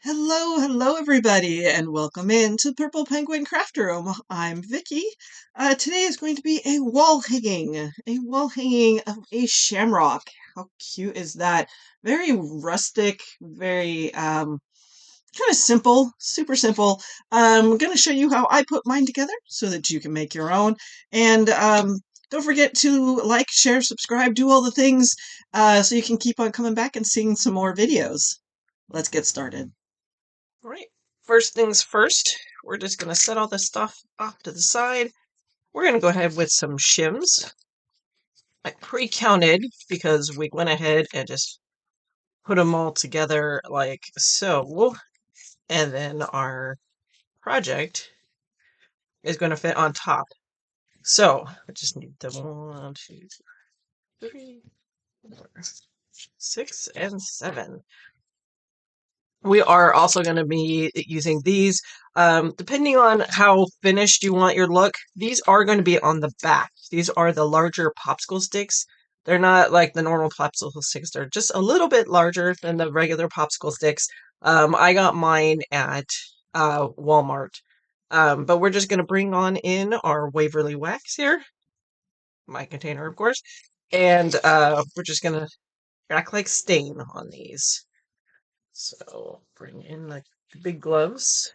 Hello everybody, and welcome in to Purple Penguin Craft Room. I'm Vicky. Today is going to be a wall hanging of a shamrock. How cute is that? Very rustic, very kind of simple, super simple. I'm going to show you how I put mine together so that you can make your own. And don't forget to like, share, subscribe, do all the things so you can keep on coming back and seeing some more videos. Let's get started. All right, first things first, we're just going to set all this stuff off to the side. We're going to go ahead with some shims. I pre-counted because we went ahead and just put them all together like so. And then our project is going to fit on top. So I just need the 1, 2, 3, 4, 6, and 7. We are also going to be using these. Depending on how finished you want your look, these are going to be on the back. These are the larger popsicle sticks. They're not like the normal popsicle sticks. They're just a little bit larger than the regular popsicle sticks. I got mine at Walmart. But we're just going to bring on in our Waverly wax here. My container, of course. And we're just going to act like stain on these. So bring in the big gloves.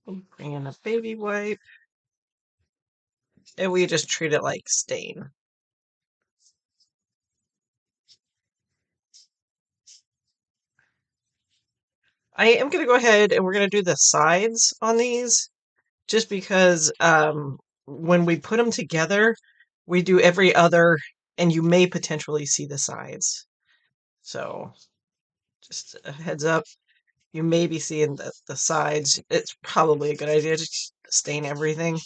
Bring in a baby wipe. And we just treat it like stain. I am going to go ahead and we're going to do the sides on these just because when we put them together, we do every other and you may potentially see the sides. So just a heads up. You may be seeing the sides. It's probably a good idea to stain everything.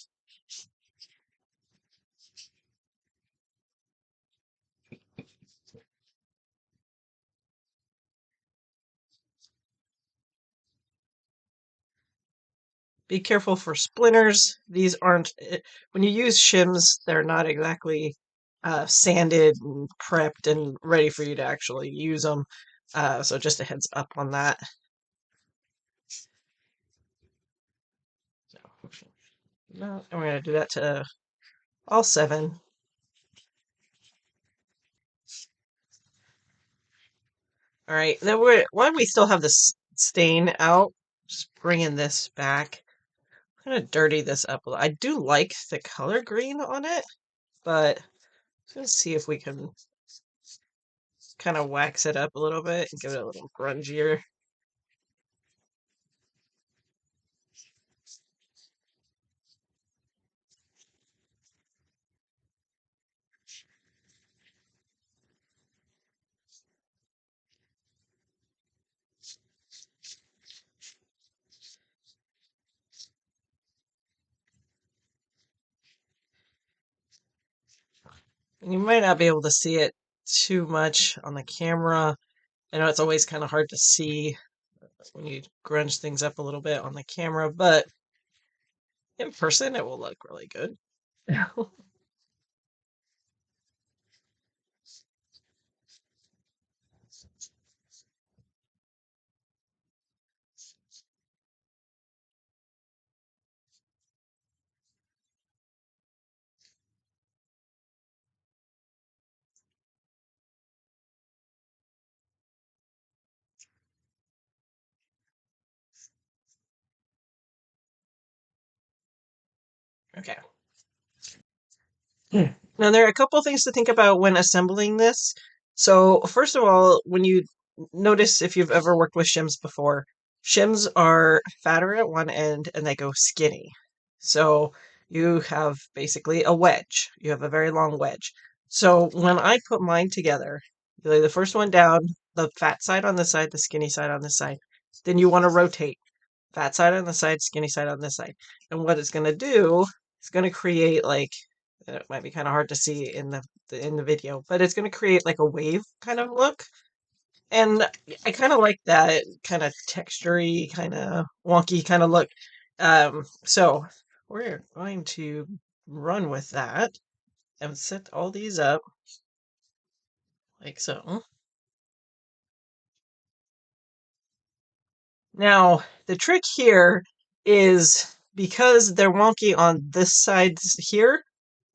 Be careful for splinters. These aren't, when you use shims, they're not exactly sanded and prepped and ready for you to actually use them. So just a heads up on that. And we're going to do that to all 7. All right, then while we still have this stain out, just bringing this back. I'm going to dirty this up a little. I do like the color green on it, but let's see if we can kind of wax it up a little bit and give it a little grungier. And you might not be able to see it too much on the camera. I know it's always kind of hard to see when you grunge things up a little bit on the camera, but in person it will look really good. Okay. Now, there are a couple things to think about when assembling this. So, first of all, when you notice if you've ever worked with shims before, shims are fatter at one end and they go skinny. So, you have basically a wedge. You have a very long wedge. So, when I put mine together, you lay the first one down, the fat side on this side, the skinny side on this side. Then you want to rotate fat side on the side, skinny side on this side. And what it's going to do, it's going to create like it might be kind of hard to see in the video, but it's going to create like a wave kind of look. And I kind of like that kind of textury, kind of wonky kind of look. So we're going to run with that and set all these up like so. Now, the trick here is because they're wonky on this side here,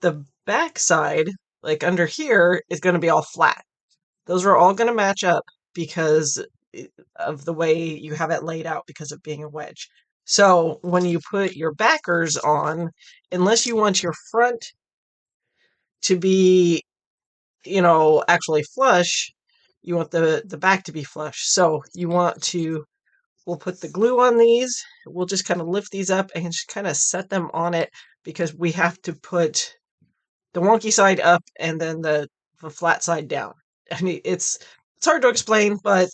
the back side, like under here, is going to be all flat. Those are all going to match up because of the way you have it laid out because of being a wedge. So when you put your backers on, unless you want your front to be, actually flush, you want the back to be flush. So you want to, we'll put the glue on these. We'll just kind of lift these up and just kind of set them on it because we have to put the wonky side up and then the flat side down. I mean, it's hard to explain, but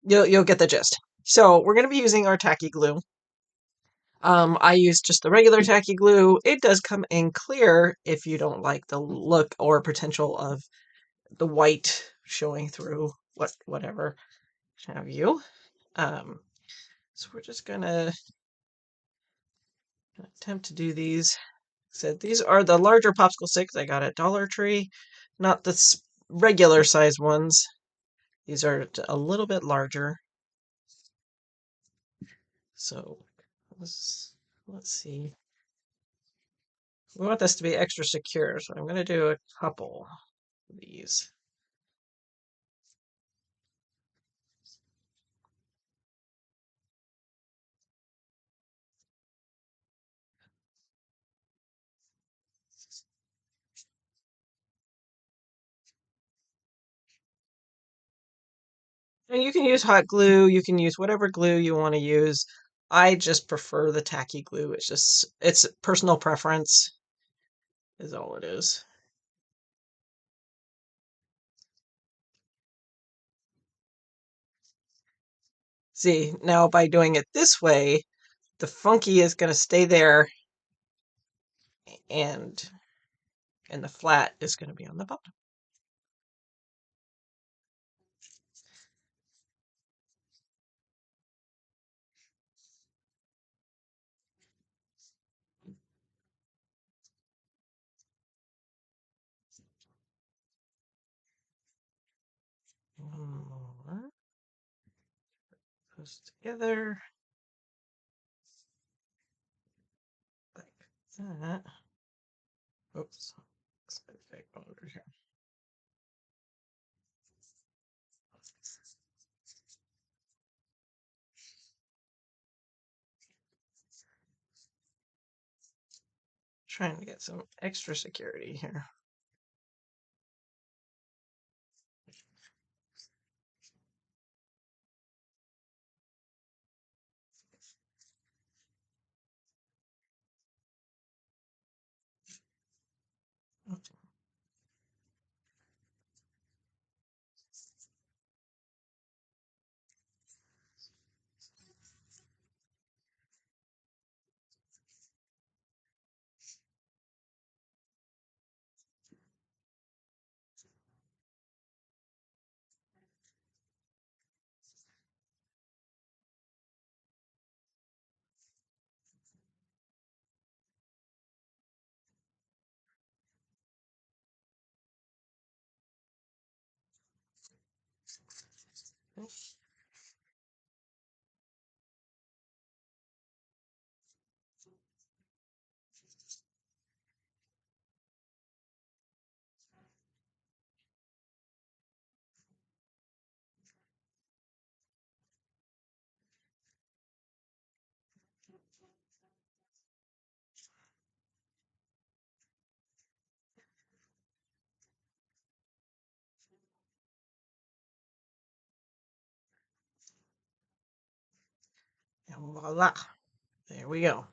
you'll get the gist. So we're going to be using our tacky glue. I use just the regular tacky glue. It does come in clear if you don't like the look or potential of the white showing through whatever have you. So we're just gonna attempt to do these. So these are the larger popsicle sticks I got at Dollar Tree, not the regular size ones. These are a little bit larger. So let's see. We want this to be extra secure, so I'm going to do a couple of these. And you can use hot glue, you can use whatever glue you want to use. I just prefer the tacky glue. It's personal preference is all it is. See, now by doing it this way, the funky is going to stay there and the flat is going to be on the bottom. One more. Goes together like that. Oops. Over here. Trying to get some extra security here. And voila, there we go.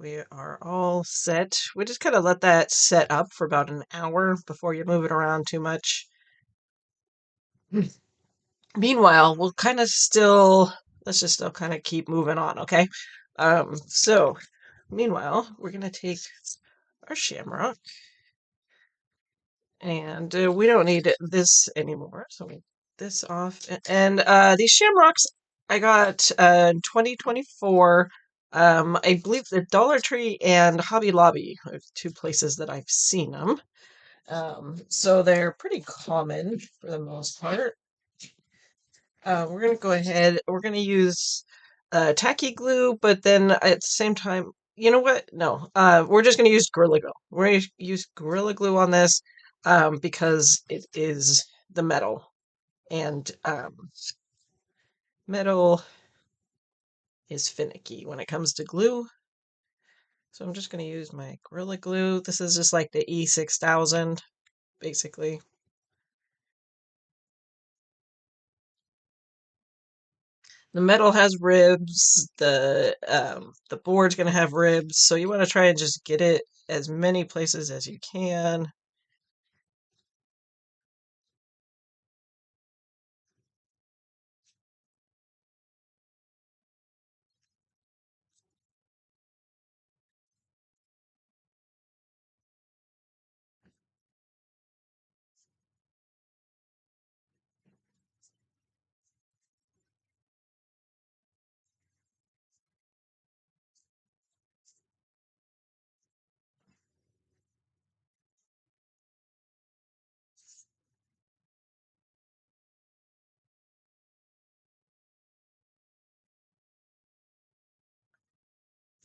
We are all set. We just kind of let that set up for about an hour before you move it around too much. Meanwhile, we'll kind of let's just still kind of keep moving on, okay? So meanwhile, we're gonna take our shamrock, and we don't need this anymore, so we this off. And these shamrocks I got in 2024. I believe the Dollar Tree and Hobby Lobby are two places that I've seen them. So they're pretty common for the most part. We're gonna go ahead. We're gonna use tacky glue, but then at the same time, you know what? No, we're just gonna use Gorilla Glue. We're gonna use Gorilla Glue on this because it is the metal, and metal is finicky when it comes to glue. So I'm just gonna use my Gorilla Glue. This is just like the E6000, basically. The metal has ribs. The board's gonna have ribs, so you want to try and just get it as many places as you can.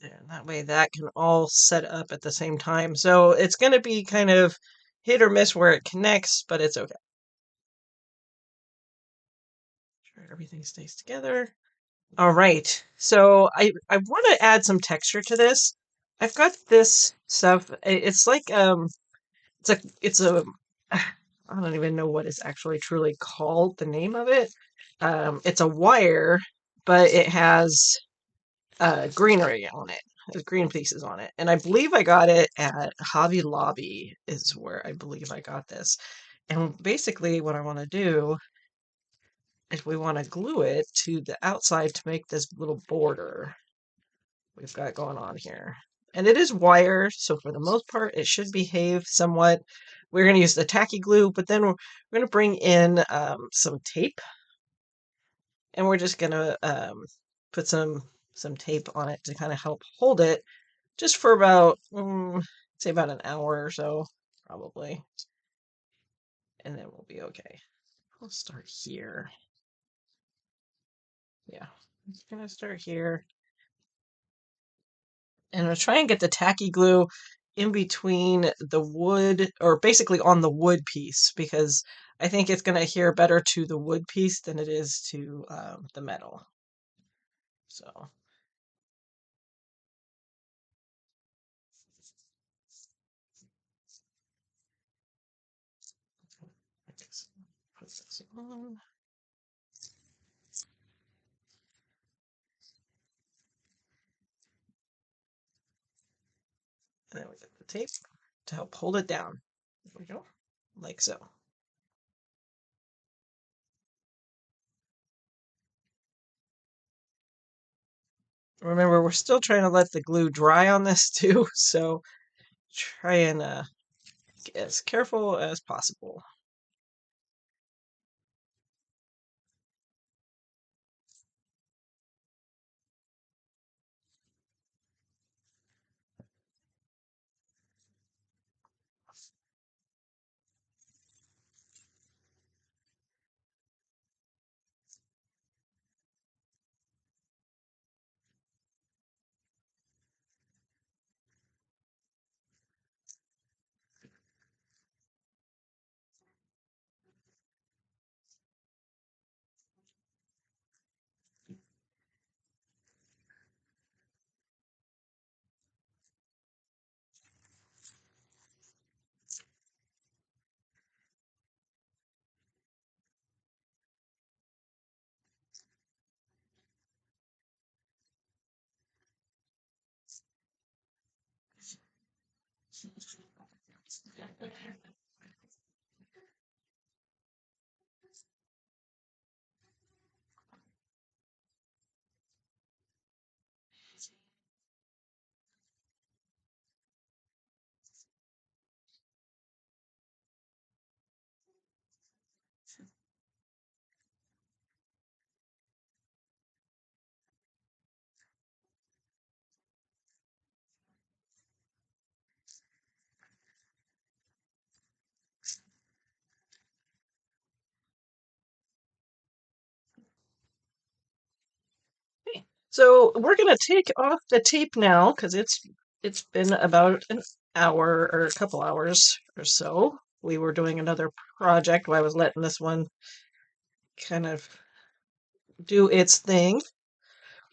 There, and that way that can all set up at the same time. So it's gonna be kind of hit or miss where it connects, but it's okay. Sure everything stays together. All right. So I want to add some texture to this. I've got this stuff. It's like it's a I don't even know what it's actually truly called, the name of it. It's a wire, but it has greenery on it. There's green pieces on it. And I believe I got it at Hobby Lobby is where I believe I got this. And basically what I want to do is we want to glue it to the outside to make this little border we've got going on here. And it is wire, so for the most part, it should behave somewhat. We're going to use the tacky glue, but then we're going to bring in some tape, and we're just going to put some tape on it to kind of help hold it, just for about say about an hour or so, probably, and then we'll be okay. We'll start here. Yeah, I'm just gonna start here. And I'll try and get the tacky glue in between the wood, or basically on the wood piece, because I think it's going to adhere better to the wood piece than it is to the metal. So, I guess put this on. And then we get the tape to help hold it down. There we go, like so. Remember, we're still trying to let the glue dry on this too, so try and get as careful as possible. So we're gonna take off the tape now because it's been about an hour or a couple hours or so. We were doing another project while I was letting this one kind of do its thing.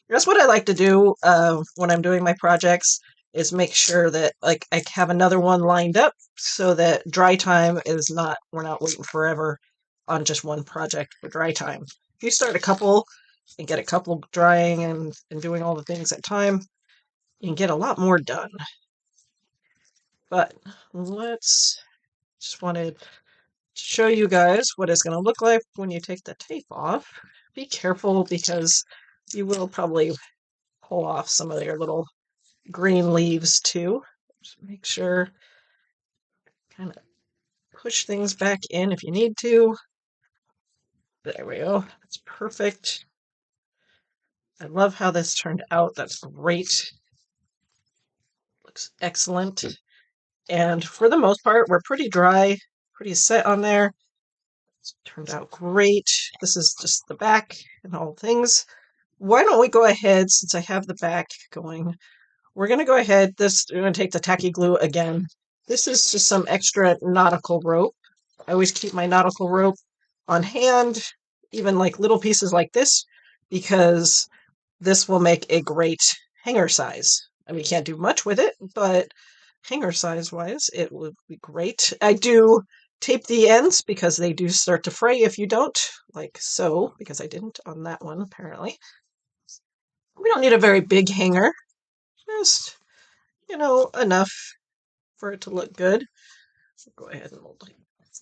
That's what I like to do when I'm doing my projects is make sure that like I have another one lined up so that dry time is not we're not waiting forever on just one project for dry time. If you start a couple and get a couple drying and doing all the things at time, you can get a lot more done. But let's just wanted to show you guys what it's going to look like when you take the tape off. Be careful because you will probably pull off some of their little green leaves too. Just make sure, kind of push things back in if you need to. There we go. That's perfect. I love how this turned out. That's great. Looks excellent. And for the most part, we're pretty dry, pretty set on there. It's turned out great. This is just the back and all things. Why don't we go ahead, since I have the back going, we're going to go ahead, we're going to take the tacky glue again. This is just some extra nautical rope. I always keep my nautical rope on hand, even like little pieces like this, because this will make a great hanger size. I mean, you can't do much with it, but hanger size wise, it would be great. I do tape the ends because they do start to fray if you don't, like so, because I didn't on that one, apparently. We don't need a very big hanger, just, enough for it to look good. Go ahead and we'll do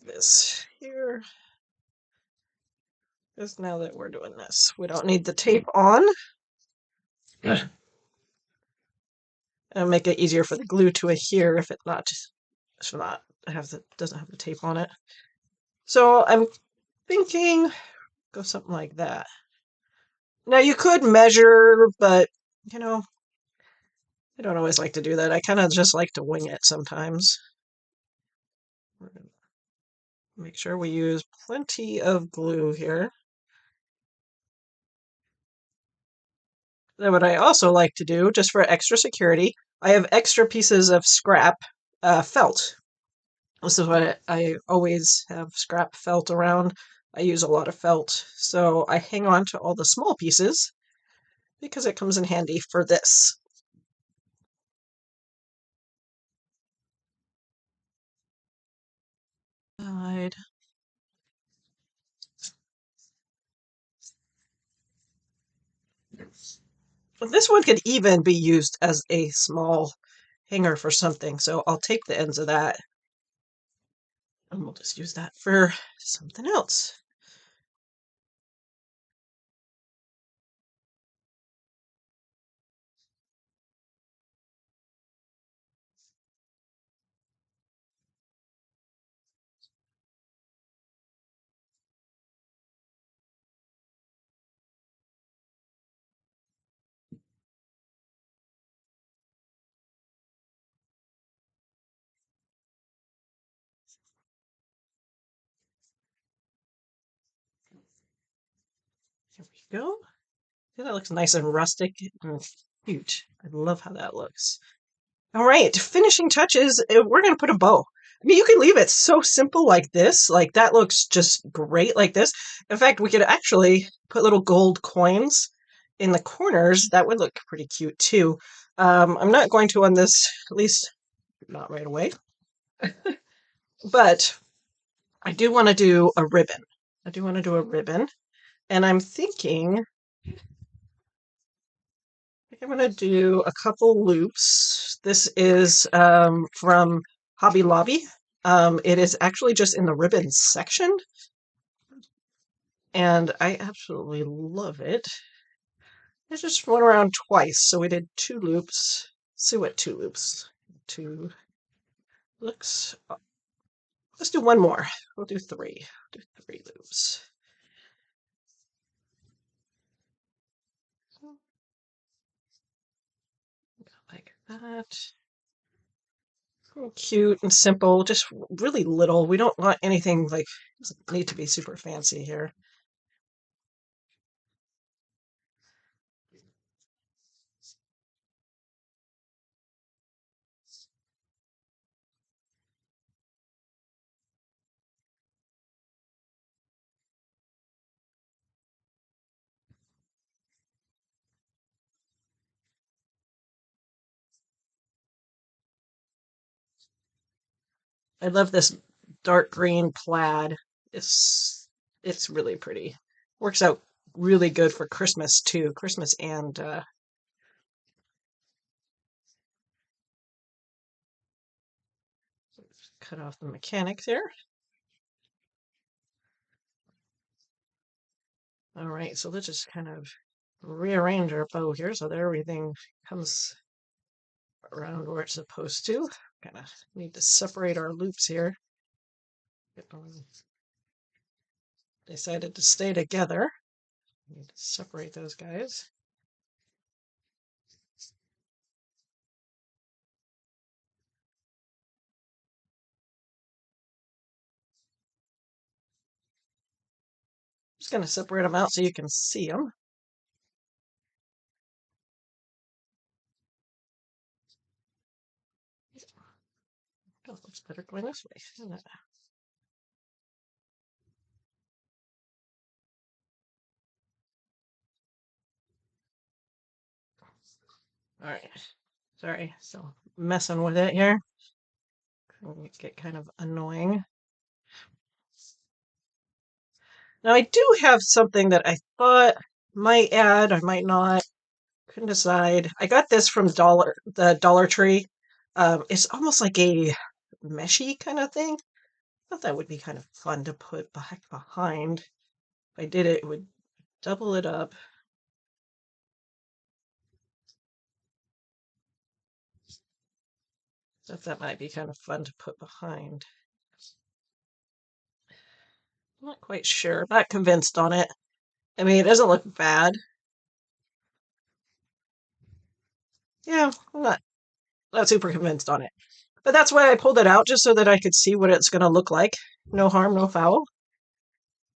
this here. Because now that we're doing this, we don't need the tape on. It'll make it easier for the glue to adhere if it not doesn't have the tape on it. So I'm thinking go something like that. Now you could measure, but I don't always like to do that. I kind of just like to wing it sometimes. We're gonna make sure we use plenty of glue here. Then what I also like to do, just for extra security, I have extra pieces of scrap felt. This is what I always have scrap felt around. I use a lot of felt, so I hang on to all the small pieces because it comes in handy for this. Side. This one could even be used as a small hanger for something, so I'll take the ends of that and we'll just use that for something else. Here we go. See, that looks nice and rustic and cute. I love how that looks. All right, finishing touches. We're going to put a bow. I mean, you can leave it so simple like this. Like, that looks just great like this. In fact, we could actually put little gold coins in the corners. That would look pretty cute, too. I'm not going to on this, at least not right away. But I do want to do a ribbon. I do want to do a ribbon. And I'm thinking I'm going to do a couple loops. This is from Hobby Lobby. It is actually just in the ribbons section. And I absolutely love it. I just went around twice, so we did 2 loops. Let's see what 2 loops. 2 looks. Let's do one more. We'll do 3. Do 3 loops. Like that. Cute and simple, just really little. We don't want anything like, doesn't need to be super fancy here. I love this dark green plaid. It's it's really pretty. Works out really good for Christmas too. Christmas and cut off the mechanics here. All right, so let's just kind of rearrange our bow here so that everything comes around where it's supposed to. Kind of need to separate our loops here. Decided to stay together. Need to separate those guys. Just going to separate them out so you can see them. Oh, it's better going this way, isn't it? All right. Sorry, so messing with it here. Get kind of annoying. Now I do have something that I thought might add, I might not. Couldn't decide. I got this from the Dollar Tree. It's almost like a meshy kind of thing. I thought that would be kind of fun to put back behind. If I did it, it would double it up. So that might be kind of fun to put behind. I'm not quite sure. I'm not convinced on it. I mean, it doesn't look bad. Yeah, I'm not super convinced on it. But that's why I pulled it out, just so that I could see what it's going to look like. No harm, no foul.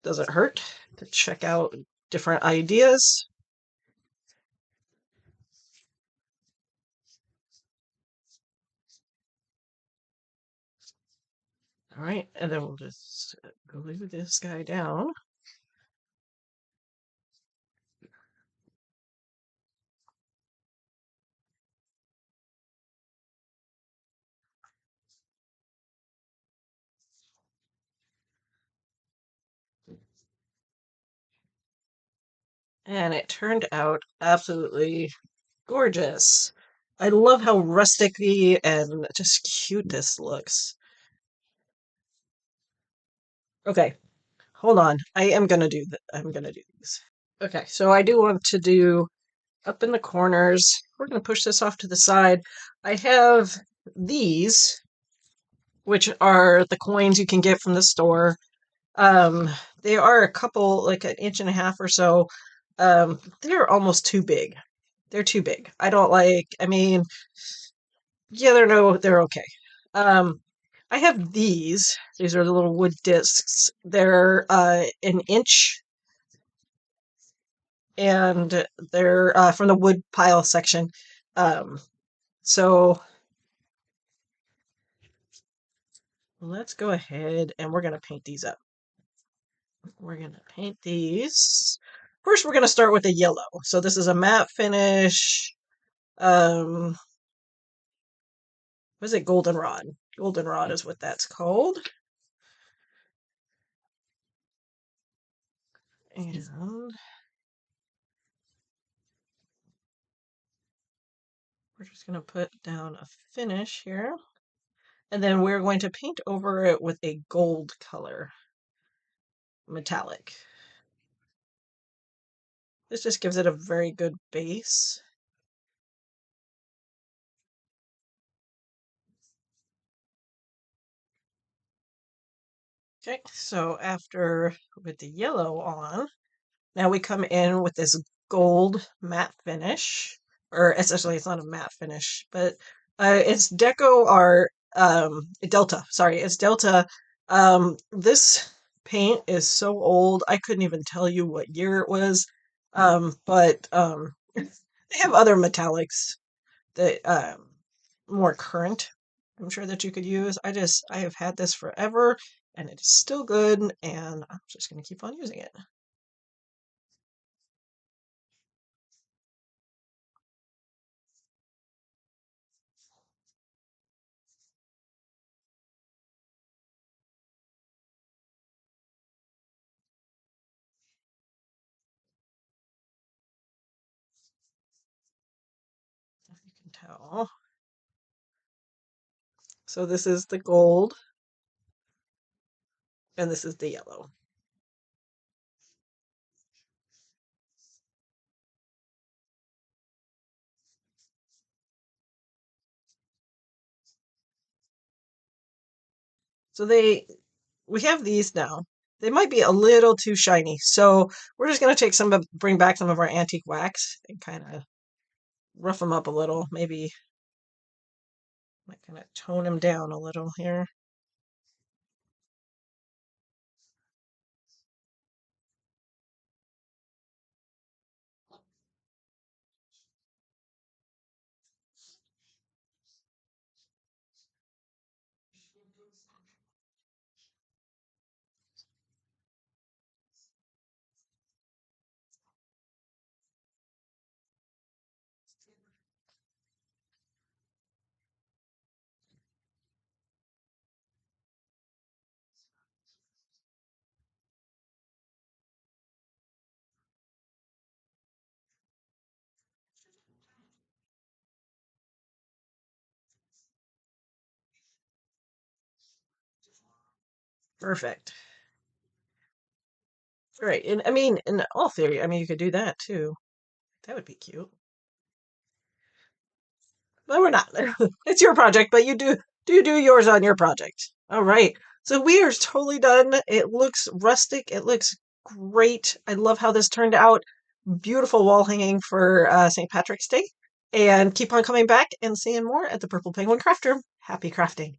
Doesn't hurt to check out different ideas. All right, and then we'll just glue this guy down. And it turned out absolutely gorgeous. I love how rusticy and just cute this looks. Okay, hold on. I am gonna do that. I'm gonna do these. Okay, so I do want to do up in the corners. We're gonna push this off to the side. I have these, which are the coins you can get from the store. Um, they are a couple, like an inch and a half or so. They're almost too big. They're too big. I don't like, I mean, yeah, they're no, they're okay. Um, I have these. These are the little wood discs. They're an inch, and they're from the wood pile section. Um, so let's go ahead and we're gonna paint these up. We're gonna paint these. First, we're gonna start with a yellow. So this is a matte finish. Um, what is it? Goldenrod. Goldenrod is what that's called. And we're just going to put down a finish here. And then we're going to paint over it with a gold color, metallic. This just gives it a very good base. Okay, so after with the yellow on, now we come in with this gold matte finish, or essentially it's not a matte finish, but it's Deco Art Delta. Sorry, it's Delta. This paint is so old, I couldn't even tell you what year it was. But they have other metallics that more current. I'm sure that you could use. I have had this forever, and it is still good, and I'm just going to keep on using it. Oh. So this is the gold, and this is the yellow. So we have these now. They might be a little too shiny, so we're just gonna take bring back some of our antique wax and kind of rough them up a little. Maybe might kind of tone them down a little here. Perfect. Right, and I mean, in all theory, I mean, you could do that too. That would be cute. But we're not. It's your project, but you do yours on your project. All right. So we are totally done. It looks rustic. It looks great. I love how this turned out. Beautiful wall hanging for St. Patrick's Day. And keep on coming back and seeing more at the Purple Penguin Craft Room. Happy crafting.